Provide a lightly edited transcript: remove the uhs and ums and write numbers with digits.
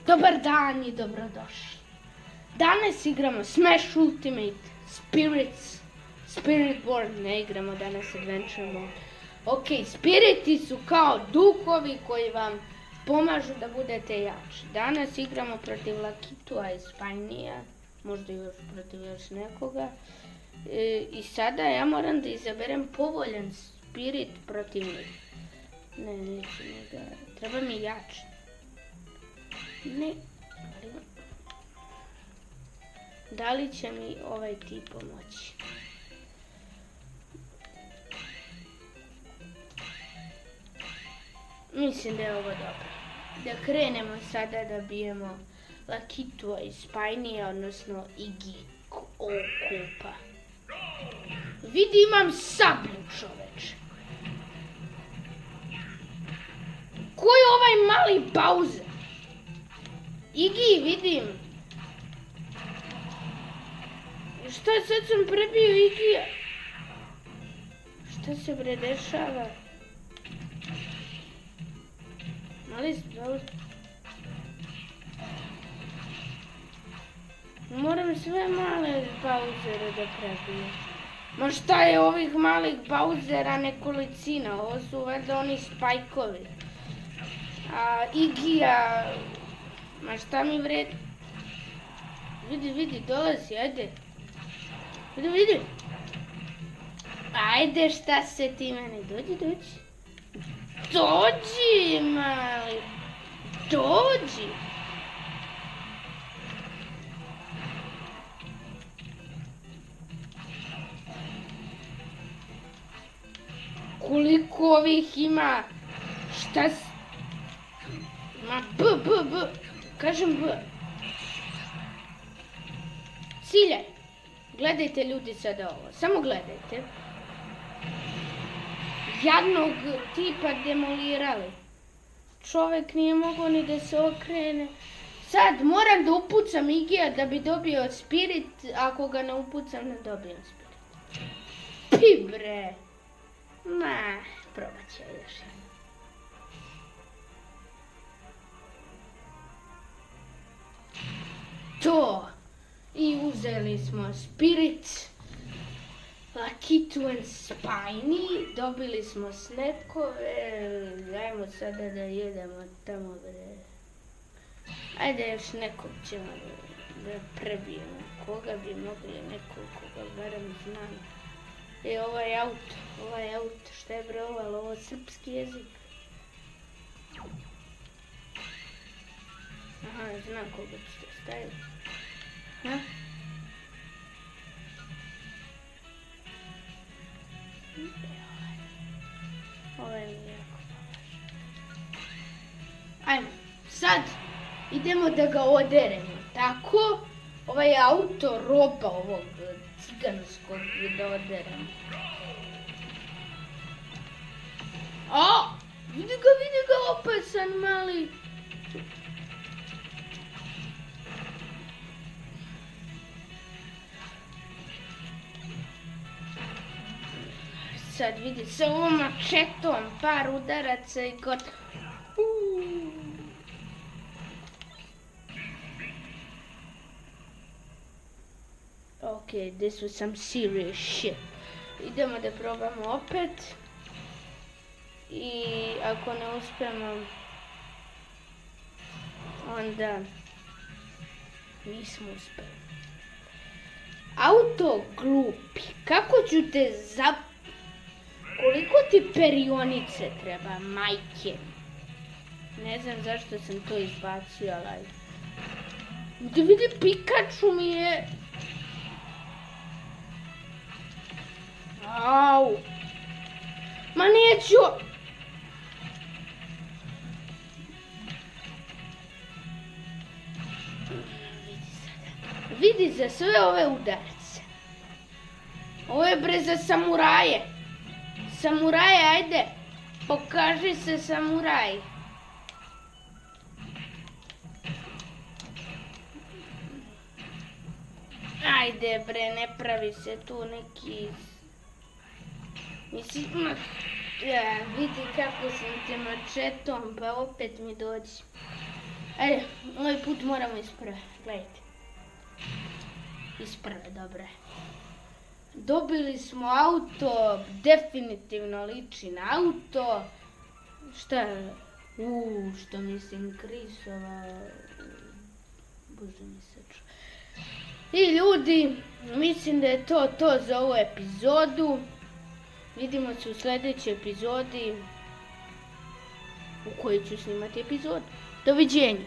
Dobar dan i dobrodošli. Danas igramo Smash Ultimate Spirits. Spirit World, ne igramo danas Adventure Mode. Ok, spiriti su kao duhovi koji vam pomažu da budete jači. Danas igramo protiv Lakitua i Spinija, možda još protiv još nekoga. I sada ja moram da izaberem povoljan spirit protiv njih. Ne, neću njega, treba mi jači. Ne, da li će mi ovaj tip pomoći? Mislim da je ovo dobro. Da krenemo sada da bijemo Lakitua i Spinija, odnosno Iggy Koopa. Vidi, imam sablju, čoveče. Ko je ovaj mali Bowser? Iggy, vidim. Šta, sad sam prebio Iggy? Šta se bre dešava? Mali Bowser. Moram sve male Bowsere da prebijem. Ma šta je ovih malih Bowsera nekolicina? Ovo su valjda oni spajkovi. A Iggy-a... Ma šta mi vredi? Vidi, dolazi, ajde. Vidi. Ajde, šta se ti meni, dođi. Dođi, mali. Dođi. Koliko ovih ima? Šta s... Ma B. Kažem B. Ciljaj. Gledajte ljudi sada ovo. Samo gledajte. Jadnog tipa demolirali. Čovjek nije mogao ni da se okrene. Sad moram da upucam Iggy-a da bi dobio spirit. Ako ga ne upucam, ne dobijem spirit. Pi bre. Ma, probat ću još. To. I uzeli smo spirit. Lakitu and Spiny. Dobili smo snapkove. Ajmo sada da jedemo tamo bre. Ajde još nekog ćemo da prebijemo. Koga bi mogli, nekog koga barem znam. Ovaj auto, šta je bre ovo srpski jezik? Aha, znam koga ću da stavim. Ha? Ovaj mi jako pomaže. Ajmo, sad idemo da ga oderemo, tako? Ovaj auto roba ovog ciganskog da oderemo. O! Vidi ga, opasan mali. Sad vidi, sa ovom mačetom, par udaraca i gotovo. Okay, this was some serious shit. Idemo da probamo opet. I ako ne uspemo, onda nismo uspeli. Auto glupi, kako ću te Koliko ti perionice treba, majke? Ne znam zašto sam to izbacio, ali... Da vidi, Pikachu mi je... Au! Ma neću! Vidi za sve ove udarce. Ovo je bre za samuraje. Samuraje, ajde. Pokaži se, samuraj. Ajde bre, ne pravi se tu neki... Mislim, vidi kako sam te mačetom, pa opet mi dođi. Ovaj put moramo isprve, gledajte. Isprve, dobre. Dobili smo auto, definitivno liči na auto. Šta je? Što mislim, Krisova... Bože mi se ču. I ljudi, mislim da je to za ovu epizodu. Vidimo se u sljedećoj epizodi u kojoj ću snimati epizodu. Doviđenja.